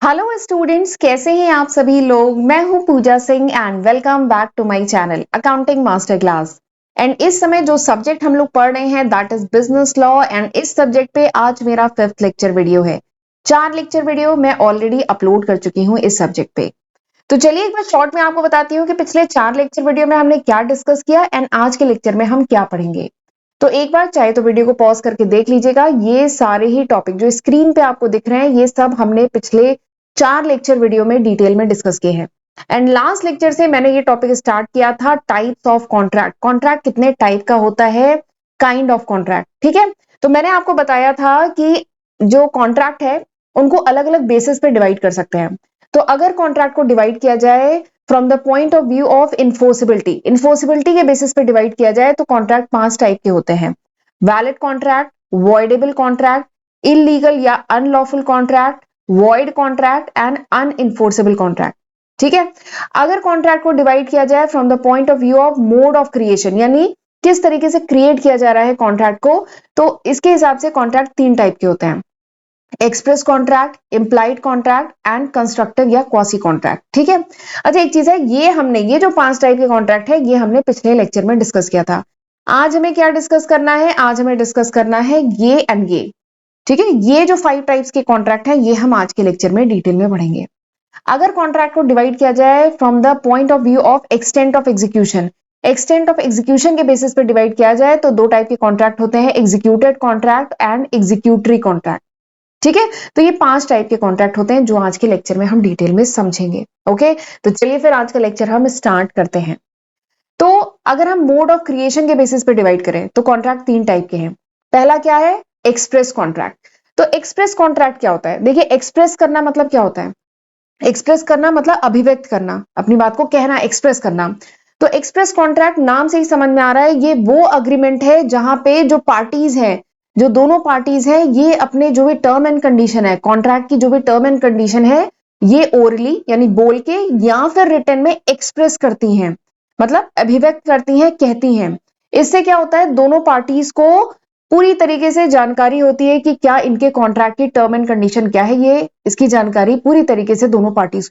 Hello students, कैसे हैं आप सभी लोग। मैं हूं Pooja Singh and welcome back to my channel accounting master class. And इस समय जो सब्जेक्ट हम लोग पढ़ रहे हैं that is business law. And इस सब्जेक्ट पे आज मेरा 5th लेक्चर वीडियो है। 4 लेक्चर वीडियो मैं ऑलरेडी अपलोड कर चुकी हूँ इस सब्जेक्ट पे। तो चलिए एक बार शॉर्ट में आपको बताती हूँ कि पिछले 4 लेक्चर वीडियो में हमने क्या डिस्कस किया एंड आज के लेक्चर में हम क्या पढ़ेंगे। तो एक बार चाहे तो वीडियो को पॉज करके देख लीजिएगा। ये सारे ही टॉपिक जो स्क्रीन पे आपको दिख रहे हैं ये सब हमने पिछले 4 लेक्चर वीडियो में डिटेल में डिस्कस किए हैं। एंड लास्ट लेक्चर से मैंने ये टॉपिक स्टार्ट किया था टाइप्स ऑफ कॉन्ट्रैक्ट। कॉन्ट्रैक्ट कितने टाइप का होता है, काइंड ऑफ कॉन्ट्रैक्ट। ठीक है, तो मैंने आपको बताया था कि जो कॉन्ट्रैक्ट है उनको अलग अलग बेसिस पे डिवाइड कर सकते हैं। तो अगर कॉन्ट्रैक्ट को डिवाइड किया जाए from the point of view of enforceability के बेसिस पे डिवाइड किया जाए तो कॉन्ट्रैक्ट 5 टाइप के होते हैं। Valid contract, voidable contract, illegal या unlawful contract, void contract and unenforceable contract. ठीक है, अगर कॉन्ट्रैक्ट को डिवाइड किया जाए from the point of view of mode of creation, यानी किस तरीके से क्रिएट किया जा रहा है कॉन्ट्रैक्ट को, तो इसके हिसाब से कॉन्ट्रैक्ट 3 टाइप के होते हैं। Express contract, implied contract and constructive या क्वासी कॉन्ट्रैक्ट। ठीक है, अच्छा एक चीज है, ये जो 5 टाइप के कॉन्ट्रैक्ट है ये हमने पिछले लेक्चर में डिस्कस किया था। आज हमें क्या डिस्कस करना है, आज हमें डिस्कस करना है ये एंड ये। ठीक है, ये जो 5 टाइप्स के कॉन्ट्रैक्ट है ये हम आज के लेक्चर में डिटेल में पढ़ेंगे। अगर कॉन्ट्रैक्ट को डिवाइड किया जाए from the point of view of extent of execution, extent of execution के बेसिस पे डिवाइड किया जाए तो 2 टाइप के कॉन्ट्रैक्ट होते हैं, executed contract and executory contract. ठीक है, तो ये 5 टाइप के कॉन्ट्रैक्ट होते हैं जो आज के लेक्चर में हम डिटेल में समझेंगे। ओके, तो चलिए फिर आज का लेक्चर हम स्टार्ट करते हैं। तो अगर हम मोड ऑफ क्रिएशन के बेसिस पे डिवाइड करें तो कॉन्ट्रैक्ट 3 टाइप के हैं। पहला क्या है, एक्सप्रेस कॉन्ट्रैक्ट। तो एक्सप्रेस कॉन्ट्रैक्ट क्या होता है, देखिए एक्सप्रेस करना मतलब क्या होता है, एक्सप्रेस करना मतलब अभिव्यक्त करना, अपनी बात को कहना, एक्सप्रेस करना। तो एक्सप्रेस कॉन्ट्रैक्ट नाम से ही समझ में आ रहा है ये वो अग्रीमेंट है जहां पे जो पार्टीज है, जो दोनों पार्टीज हैं, ये अपने जो भी टर्म एंड कंडीशन है, कॉन्ट्रैक्ट की जो भी टर्म एंड कंडीशन है, ये ओरली यानी बोल के या फिर रिटन में एक्सप्रेस करती हैं, मतलब अभिव्यक्त करती हैं, कहती हैं। इससे क्या होता है, दोनों पार्टीज को पूरी तरीके से जानकारी होती है कि क्या इनके कॉन्ट्रैक्ट की टर्म एंड कंडीशन क्या है, ये इसकी जानकारी पूरी तरीके से दोनों पार्टीज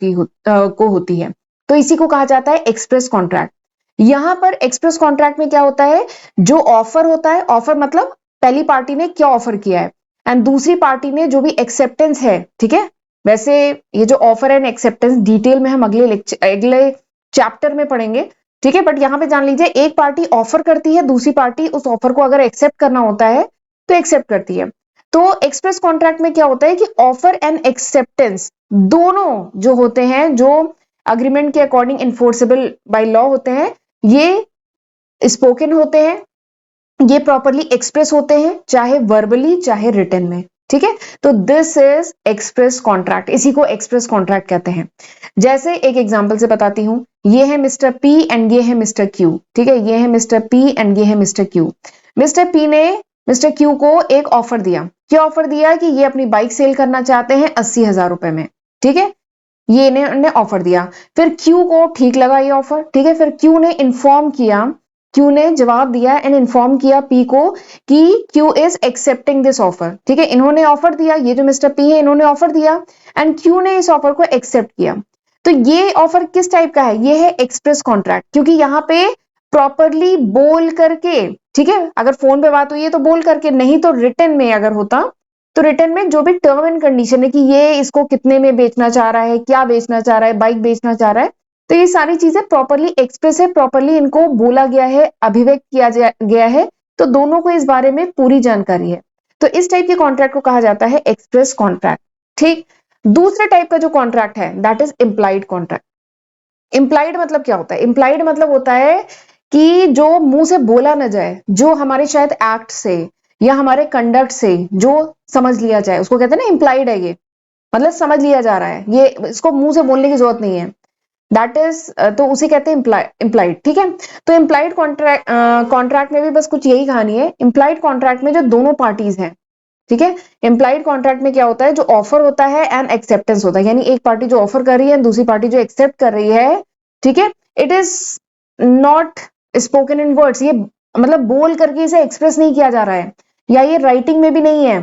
को होती है। तो इसी को कहा जाता है एक्सप्रेस कॉन्ट्रैक्ट। यहां पर एक्सप्रेस कॉन्ट्रैक्ट में क्या होता है, जो ऑफर होता है, ऑफर मतलब पहली पार्टी ने क्या ऑफर किया है एंड दूसरी पार्टी ने जो भी एक्सेप्टेंस है। ठीक है, वैसे ये जो ऑफर एंड एक्सेप्टेंस डिटेल में हम अगले चैप्टर में पढ़ेंगे। ठीक है, बट यहां पे जान लीजिए एक पार्टी ऑफर करती है, दूसरी पार्टी उस ऑफर को अगर एक्सेप्ट करना होता है तो एक्सेप्ट करती है। तो एक्सप्रेस कॉन्ट्रैक्ट में क्या होता है कि ऑफर एंड एक्सेप्टेंस दोनों जो होते हैं, जो अग्रीमेंट के अकॉर्डिंग इन्फोर्सेबल बाय लॉ होते हैं, ये स्पोकन होते हैं, ये प्रॉपरली एक्सप्रेस होते हैं, चाहे वर्बली चाहे रिटन में। ठीक है, तो दिस इज एक्सप्रेस कॉन्ट्रैक्ट, इसी को एक्सप्रेस कॉन्ट्रैक्ट कहते हैं। जैसे एक एग्जांपल से बताती हूं, ये है मिस्टर पी एंड ये है मिस्टर क्यू। ठीक है, ये है मिस्टर पी एंड ये है मिस्टर क्यू। मिस्टर पी ने मिस्टर क्यू को एक ऑफर दिया, क्या ऑफर दिया कि ये अपनी बाइक सेल करना चाहते हैं 80,000 रुपए में। ठीक है, ये इन्होंने ऑफर दिया, फिर क्यू को ठीक लगा ये ऑफर। ठीक है, फिर क्यू ने इन्फॉर्म किया, क्यू ने जवाब दिया एंड इन्फॉर्म किया पी को कि Q is accepting this offer. ठीक है, इन्होंने ऑफर दिया, ये जो मिस्टर पी है इन्होंने ऑफर दिया एंड क्यू ने इस ऑफर को एक्सेप्ट किया। तो ये ऑफर किस टाइप का है, ये है एक्सप्रेस कॉन्ट्रैक्ट, क्योंकि यहाँ पे प्रॉपरली बोल करके, ठीक है, अगर फोन पे बात हुई है तो बोल करके, नहीं तो रिटन में अगर होता तो रिटर्न में जो भी टर्म एंड कंडीशन है कि ये इसको कितने में बेचना चाह रहा है, क्या बेचना चाह रहा है, बाइक बेचना चाह रहा है, तो ये सारी चीजें प्रॉपरली एक्सप्रेस है, प्रॉपरली इनको बोला गया है, अभिव्यक्त किया गया है, तो दोनों को इस बारे में पूरी जानकारी है। तो इस टाइप के कॉन्ट्रैक्ट को कहा जाता है एक्सप्रेस कॉन्ट्रैक्ट। ठीक, दूसरे टाइप का जो कॉन्ट्रैक्ट है that is implied contract. Implied मतलब क्या होता है, इम्प्लाइड मतलब होता है कि जो मुंह से बोला ना जाए, जो हमारे शायद एक्ट से या हमारे कंडक्ट से जो समझ लिया जाए, उसको कहते हैं ना इम्प्लाइड है, ये मतलब समझ लिया जा रहा है, ये इसको मुंह से बोलने की जरूरत नहीं है, दैट इज, तो उसे कहते हैं इम्प्लाइड। ठीक है, तो इम्प्लाइड कॉन्ट्रैक्ट में भी बस कुछ यही कहानी है। इम्प्लाइड कॉन्ट्रैक्ट में जो दोनों पार्टीज हैं, ठीक है, इम्प्लाइड कॉन्ट्रैक्ट में क्या होता है, जो ऑफर होता है एंड एक्सेप्टेंस होता है, यानी एक पार्टी जो ऑफर कर रही है दूसरी पार्टी जो एक्सेप्ट कर रही है। ठीक है, it is not spoken in words, ये मतलब बोल करके इसे एक्सप्रेस नहीं किया जा रहा है, या ये राइटिंग में भी नहीं है,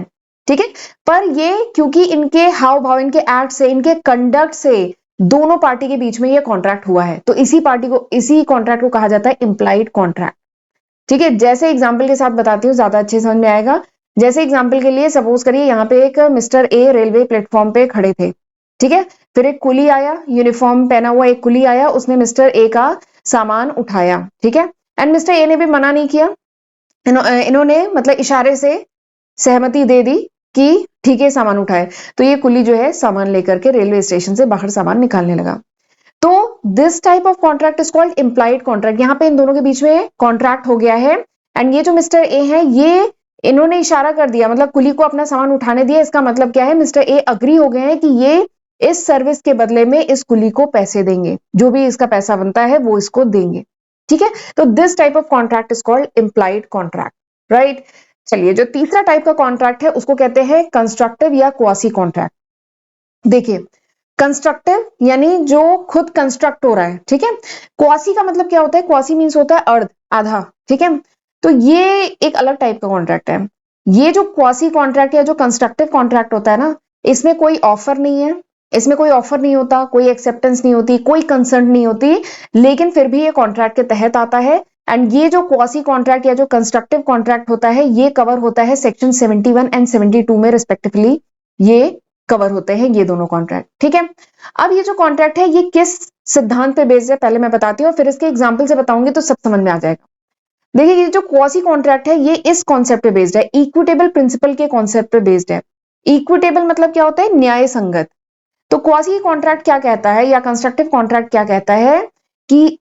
ठीक है। पर ये क्योंकि इनके हाव भाव, इनके एक्ट से, इनके कंडक्ट से दोनों पार्टी के बीच में ये कॉन्ट्रैक्ट हुआ है, तो इसी कॉन्ट्रैक्ट को कहा जाता है इंप्लाइड कॉन्ट्रैक्ट। ठीक है, जैसे एग्जाम्पल के साथ बताती हूँ, ज्यादा अच्छे समझ में आएगा। जैसे एग्जाम्पल के लिए सपोज करिए यहाँ पे एक मिस्टर ए रेलवे प्लेटफॉर्म पे खड़े थे। ठीक है, फिर एक कुली आया, यूनिफॉर्म पहना हुआ एक कुली आया, उसने मिस्टर ए का सामान उठाया। ठीक है, एंड मिस्टर ए ने भी मना नहीं किया, इन्होंने मतलब इशारे से सहमति दे दी कि ठीक है सामान उठाए। तो ये कुली जो है सामान लेकर के रेलवे स्टेशन से बाहर सामान निकालने लगा। तो this type of contract is called implied contract. यहाँ पे इन दोनों के बीच में कॉन्ट्रैक्ट हो गया है, एंड ये जो मिस्टर ए है, ये इन्होंने इशारा कर दिया, मतलब कुली को अपना सामान उठाने दिया। इसका मतलब क्या है, मिस्टर ए अग्री हो गए हैं कि ये इस सर्विस के बदले में इस कुली को पैसे देंगे, जो भी इसका पैसा बनता है वो इसको देंगे। ठीक है, तो this type of contract is called implied contract, right. चलिए, जो तीसरा टाइप का कॉन्ट्रैक्ट है उसको कहते हैं कंस्ट्रक्टिव या क्वासी कॉन्ट्रैक्ट। देखिए, कंस्ट्रक्टिव यानी जो खुद कंस्ट्रक्ट हो रहा है। ठीक है, क्वासी का मतलब क्या होता है, क्वासी मीन्स होता है अर्ध, आधा। ठीक है, तो ये एक अलग टाइप का कॉन्ट्रैक्ट है। ये जो क्वासी कॉन्ट्रैक्ट या जो कंस्ट्रक्टिव कॉन्ट्रैक्ट होता है ना, इसमें कोई ऑफर नहीं है, इसमें कोई ऑफर नहीं होता, कोई एक्सेप्टेंस नहीं होती, कोई कंसर्न नहीं होती, लेकिन फिर भी ये कॉन्ट्रैक्ट के तहत आता है। एंड ये जो क्वासी कॉन्ट्रैक्ट या जो कंस्ट्रक्टिव कॉन्ट्रैक्ट होता है, ये कवर होता है सेक्शन 71 एंड 72 में रिस्पेक्टिवली, ये कवर होते हैं ये दोनों कॉन्ट्रैक्ट। ठीक है, अब ये जो कॉन्ट्रैक्ट है ये किस सिद्धांत पे बेस्ड है पहले मैं बताती हूँ, फिर इसके एग्जाम्पल से बताऊंगी तो सब समझ में आ जाएगा। देखिए, ये जो क्वासी कॉन्ट्रैक्ट है ये इस कॉन्सेप्ट पे बेस्ड है, इक्विटेबल प्रिंसिपल के कॉन्सेप्ट पे बेस्ड है। इक्विटेबल मतलब क्या होता है, न्याय संगत। तो क्वासी कॉन्ट्रैक्ट क्या कहता है या कंस्ट्रक्टिव कॉन्ट्रैक्ट क्या कहता है कि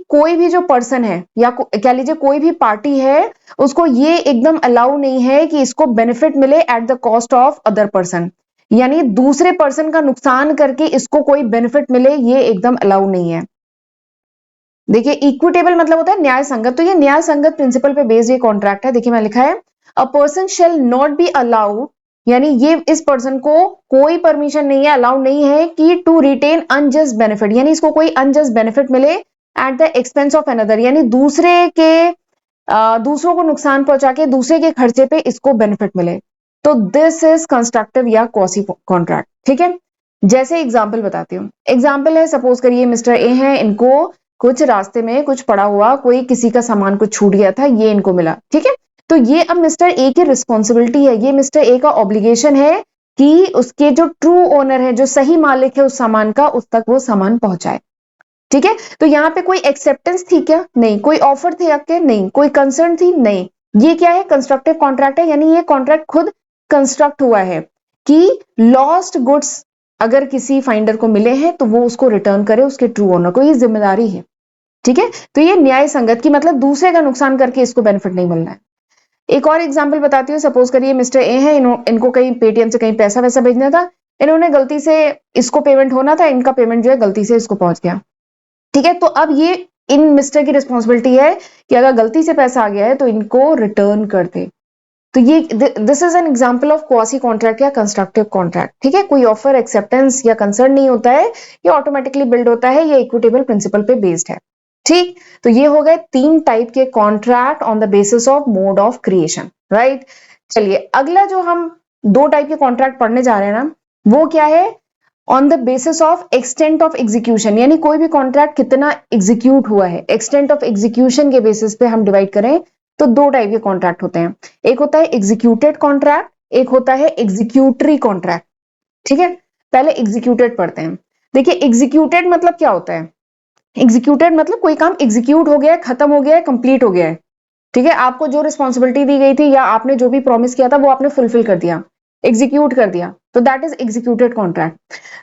कोई भी जो पर्सन है या कह लीजिए कोई भी पार्टी है, उसको ये एकदम अलाउ नहीं है कि इसको बेनिफिट मिले at the cost of other person, यानी दूसरे पर्सन का नुकसान करके इसको कोई बेनिफिट मिले, ये एकदम अलाउ नहीं है। देखिए, इक्विटेबल मतलब होता है न्याय संगत, तो ये न्याय संगत प्रिंसिपल पे बेस्ड ये कॉन्ट्रैक्ट है। देखिए, मैं लिखा है a person shall not be allowed, यानी ये इस पर्सन को कोई परमिशन नहीं है, अलाउ नहीं है कि टू रिटेन अनजस्ट बेनिफिट, यानी इसको कोई अनजस्ट बेनिफिट मिले at the expense of another, यानी दूसरों को नुकसान पहुंचा के दूसरे के खर्चे पे इसको बेनिफिट मिले। तो दिस इज कंस्ट्रक्टिव या क्वासी कॉन्ट्रैक्ट। ठीक है, जैसे एग्जाम्पल बताती हूँ। एग्जाम्पल है, सपोज करिए मिस्टर ए है, इनको कुछ रास्ते में कुछ पड़ा हुआ, कोई किसी का सामान कुछ छूट गया था, ये इनको मिला। ठीक है, तो ये अब मिस्टर ए की रिस्पॉन्सिबिलिटी है, ये मिस्टर ए का ऑब्लिगेशन है कि उसके जो ट्रू ओनर है, जो सही मालिक है उस सामान का, उस तक वो सामान पहुंचाए। ठीक है, तो यहाँ पे कोई एक्सेप्टेंस थी क्या, नहीं। कोई ऑफर थे क्या, नहीं। कोई कंसर्न थी, नहीं। ये क्या है, कंस्ट्रक्टिव कॉन्ट्रैक्ट है, यानी ये कॉन्ट्रैक्ट खुद कंस्ट्रक्ट हुआ है कि लॉस्ट गुड्स अगर किसी फाइंडर को मिले हैं तो वो उसको रिटर्न करे उसके ट्रू ओनर को, ये जिम्मेदारी है। ठीक है, तो ये न्याय संगत की मतलब दूसरे का नुकसान करके इसको बेनिफिट नहीं मिलना है। एक और एग्जाम्पल बताती हूँ। सपोज करिए मिस्टर ए है, इनको कहीं पेटीएम से कहीं पैसा वैसा भेजना था, इन्होंने गलती से, इसको पेमेंट होना था, इनका पेमेंट जो है गलती से इसको पहुंच गया। ठीक है, तो अब ये इन मिस्टर की रिस्पॉन्सिबिलिटी है कि अगर गलती से पैसा आ गया है तो इनको रिटर्न कर दे। तो ये this is an example of quasi contract या कंस्ट्रक्टिव कॉन्ट्रैक्ट। ठीक है, कोई ऑफर, एक्सेप्टेंस या कंसर्न नहीं होता है, ये ऑटोमेटिकली बिल्ड होता है, ये इक्विटेबल प्रिंसिपल पे बेस्ड है। ठीक, तो ये हो गए 3 टाइप के contract on the basis of mode of creation, right. चलिए, अगला जो हम 2 टाइप के कॉन्ट्रैक्ट पढ़ने जा रहे हैं ना, वो क्या है, on the basis of extent of execution, यानी कोई भी कॉन्ट्रैक्ट कितना एग्जीक्यूट हुआ है, एक्सटेंट ऑफ एग्जीक्यूशन के बेसिस पे हम डिवाइड करें तो 2 टाइप के कॉन्ट्रैक्ट होते हैं। एक होता है एग्जीक्यूटेड कॉन्ट्रैक्ट, एक होता है एग्जीक्यूटरी कॉन्ट्रैक्ट। ठीक है, पहले एग्जीक्यूटेड पढ़ते हैं। देखिए, एग्जीक्यूटेड मतलब क्या होता है, एग्जीक्यूटेड मतलब कोई काम एग्जीक्यूट हो गया है, खत्म हो गया है, कंप्लीट हो गया है। ठीक है, आपको जो रिस्पॉन्सिबिलिटी दी गई थी या आपने जो भी प्रॉमिस किया था वो आपने फुलफिल कर दिया, एग्जीक्यूट कर दिया, तो दैट इज एग्जीक्यूटेड कॉन्ट्रैक्ट।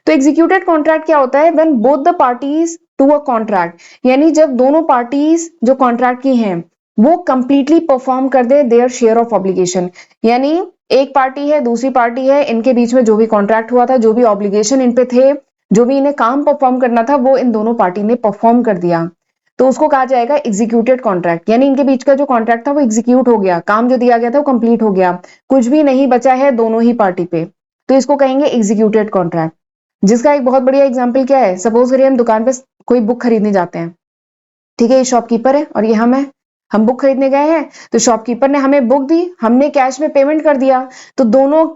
तो एग्जीक्यूटेड कॉन्ट्रैक्ट क्या होता है, when both the parties to a contract, यानी जब दोनों पार्टीज जो कॉन्ट्रैक्ट की हैं वो कंप्लीटली परफॉर्म कर दे देयर शेयर ऑफ ऑब्लिगेशन, यानी एक पार्टी है, दूसरी पार्टी है, इनके बीच में जो भी कॉन्ट्रैक्ट हुआ था, जो भी ऑब्लिगेशन इन पे थे, जो भी इन्हें काम परफॉर्म करना था, वो इन दोनों पार्टी ने परफॉर्म कर दिया, तो उसको कहा जाएगा एग्जीक्यूटेड कॉन्ट्रैक्ट। यानी इनके बीच का जो कॉन्ट्रैक्ट था वो एग्जीक्यूट हो गया, काम जो दिया गया था वो कंप्लीट हो गया, कुछ भी नहीं बचा है दोनों ही पार्टी पे, तो इसको कहेंगे एग्जीक्यूटेड कॉन्ट्रैक्ट। जिसका एक बहुत बढ़िया एग्जाम्पल क्या है, सपोज करिए हम दुकान पे कोई बुक खरीदने जाते हैं। ठीक है, ये शॉपकीपर है और ये हम बुक खरीदने गए हैं, तो शॉपकीपर ने हमें बुक दी, हमने कैश में पेमेंट कर दिया, तो दोनों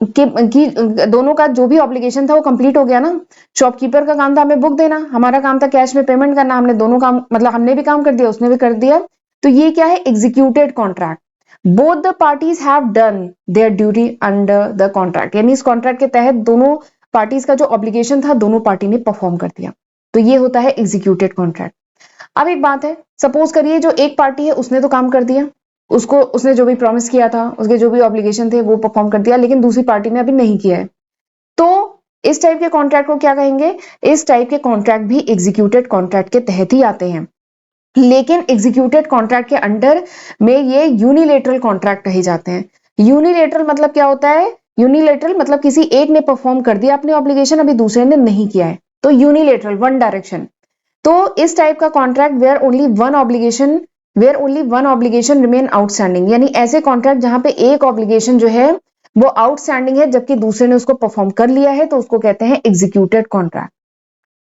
कि दोनों का जो भी ऑब्लिगेशन था वो कंप्लीट हो गया ना। शॉपकीपर का काम था हमें बुक देना, हमारा काम था कैश में पेमेंट करना, हमने दोनों काम, मतलब हमने भी काम कर दिया, उसने भी कर दिया। तो ये क्या है? Executed contract. Both the parties have done there duty under the contract, यानी इस कॉन्ट्रैक्ट के तहत दोनों पार्टीज का जो ऑब्लिगेशन था दोनों पार्टी ने परफॉर्म कर दिया। तो ये होता है एग्जीक्यूटेड कॉन्ट्रैक्ट। अब एक बात है, सपोज करिए जो एक पार्टी है उसने तो काम कर दिया, उसको उसने जो भी प्रॉमिस किया था, उसके जो भी ऑब्लिगेशन थे वो परफॉर्म कर दिया, लेकिन दूसरी पार्टी ने अभी नहीं किया है। तो इस टाइप के कॉन्ट्रैक्ट को क्या कहेंगे? इस टाइप के कॉन्ट्रैक्ट भी एग्जीक्यूटेड कॉन्ट्रैक्ट के तहत ही आते हैं। लेकिन एग्जीक्यूटेड कॉन्ट्रैक्ट के अंडर में ये यूनिलेटरल कॉन्ट्रैक्ट कहे जाते हैं। यूनिलेटरल मतलब क्या होता है? यूनिलेटरल मतलब किसी एक ने परफॉर्म कर दिया अपने ऑब्लिगेशन, अभी दूसरे ने नहीं किया है, तो यूनिलेटरल, वन डायरेक्शन। तो इस टाइप का contract where only one obligation remain outstanding, यानी ऐसे कॉन्ट्रैक्ट जहां पे एक ऑब्लिगेशन जो है वो आउटस्टैंडिंग है जबकि दूसरे ने उसको परफॉर्म कर लिया है, तो उसको कहते हैं एग्जीक्यूटेड कॉन्ट्रैक्ट।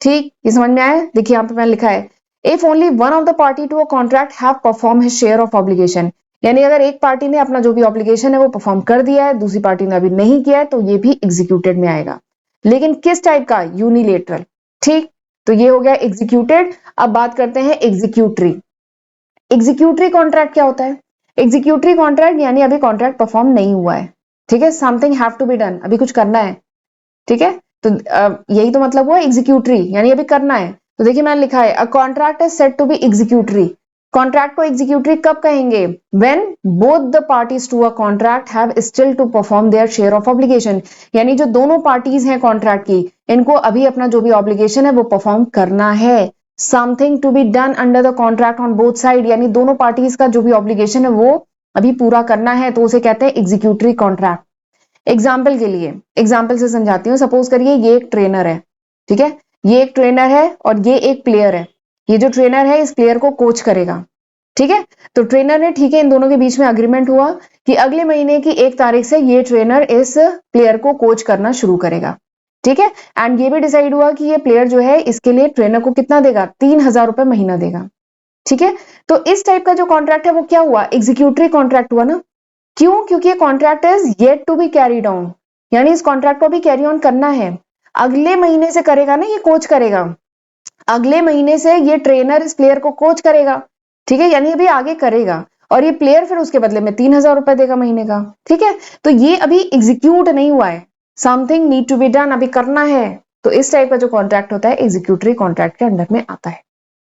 ठीक, ये समझ में आया? देखिए यहाँ पे मैंने लिखा है, if only one of the party to a contract have perform his share of obligation, यानी अगर एक पार्टी ने अपना जो भी ऑब्लिगेशन है वो परफॉर्म कर दिया है, दूसरी पार्टी ने अभी नहीं किया है, तो ये भी एग्जीक्यूटेड में आएगा। लेकिन किस टाइप का? यूनिलेटरल। ठीक, तो ये हो गया एग्जीक्यूटेड। अब बात करते हैं एग्जीक्यूटरी। एग्जीक्यूटरी कॉन्ट्रैक्ट क्या होता है? एग्जीक्यूटरी कॉन्ट्रैक्ट यानी अभी कॉन्ट्रैक्ट परफॉर्म नहीं हुआ है, ठीक है, something have to be done, अभी कुछ करना है, ठीक है। तो यही तो मतलब हुआ एग्जीक्यूटरी, यानी अभी करना है। तो देखिए मैंने लिखा है, a contract is said to be executory. Contract को एग्जीक्यूटरी कब कहेंगे? When both the parties to a contract have still to perform their share of obligation, यानी जो दोनों पार्टीज हैं कॉन्ट्रैक्ट की, इनको अभी अपना जो भी ऑब्लिगेशन है वो परफॉर्म करना है। Something to be done under the contract on both side, यानी दोनों पार्टीज का जो भी ऑब्लिगेशन है वो अभी पूरा करना है, तो उसे कहते हैं एग्जीक्यूटरी कॉन्ट्रैक्ट। एग्जाम्पल के लिए, एग्जाम्पल से समझाती हूँ। सपोज करिए ये एक ट्रेनर है, ठीक है, ये एक ट्रेनर है और ये एक प्लेयर है। ये जो ट्रेनर है इस प्लेयर को कोच करेगा, ठीक है। तो ट्रेनर ने, ठीक है, इन दोनों के बीच में अग्रीमेंट हुआ कि अगले महीने की 1 तारीख से ये ट्रेनर इस प्लेयर को कोच करना शुरू करेगा, ठीक है। एंड ये भी डिसाइड हुआ कि ये प्लेयर जो है इसके लिए ट्रेनर को कितना देगा? 3,000 रुपए महीना देगा, ठीक है। तो इस टाइप का जो कॉन्ट्रैक्ट है वो क्या हुआ? एग्जीक्यूटरी कॉन्ट्रैक्ट हुआ ना। क्यों? क्योंकि ये contract is yet to be carried on, यानी इस कॉन्ट्रैक्ट को भी कैरी ऑन करना है। अगले महीने से करेगा ना, ये कोच करेगा, अगले महीने से ये ट्रेनर इस प्लेयर को कोच करेगा, ठीक है, यानी अभी आगे करेगा। और ये प्लेयर फिर उसके बदले में 3,000 रुपए देगा महीने का, ठीक है। तो ये अभी एग्जीक्यूट नहीं हुआ है, something need to be done, अभी करना है। तो इस टाइप का जो कॉन्ट्रैक्ट होता है एग्जीक्यूटरी कॉन्ट्रैक्ट के अंडर में आता है,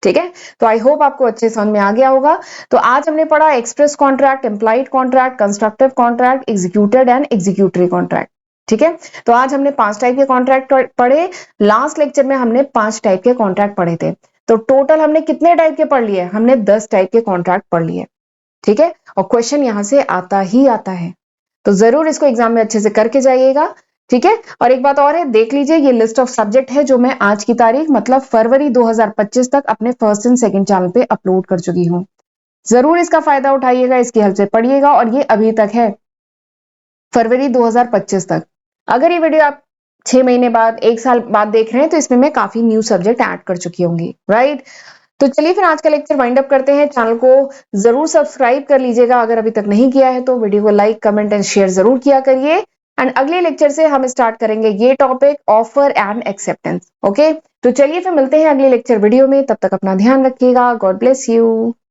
ठीक है। तो आई होप आपको अच्छे समझ में आ गया होगा। तो आज हमने पढ़ा express contract, implied contract, constructive contract, executed and executory contract, ठीक है। तो आज हमने 5 टाइप के कॉन्ट्रैक्ट पढ़े। लास्ट लेक्चर में हमने 5 टाइप के कॉन्ट्रैक्ट पढ़े थे। तो टोटल हमने कितने टाइप के पढ़ लिए? हमने 10 टाइप के कॉन्ट्रैक्ट पढ़ लिए, ठीक है। और क्वेश्चन यहां से आता ही आता है, तो जरूर इसको एग्जाम में अच्छे से करके जाइएगा, ठीक है। और एक बात और है, देख लीजिए ये लिस्ट ऑफ सब्जेक्ट है जो मैं आज की तारीख मतलब फरवरी 2025 तक अपने फर्स्ट एंड सेकंड चैनल पे अपलोड कर चुकी हूँ। जरूर इसका फायदा उठाइएगा, इसकी हेल्प से पढ़िएगा। और ये अभी तक है, फरवरी 2025 तक। अगर ये वीडियो आप 6 महीने बाद, 1 साल बाद देख रहे हैं तो इसमें मैं काफी न्यू सब्जेक्ट ऐड कर चुकी होंगी, राइट। तो चलिए फिर आज का लेक्चर वाइंड अप करते हैं। चैनल को जरूर सब्सक्राइब कर लीजिएगा अगर अभी तक नहीं किया है तो। वीडियो को लाइक, कमेंट एंड शेयर जरूर किया करिए। एंड अगले लेक्चर से हम स्टार्ट करेंगे ये topic, offer and acceptance. Okay, तो चलिए फिर मिलते हैं अगले लेक्चर वीडियो में। तब तक अपना ध्यान रखिएगा। God bless you.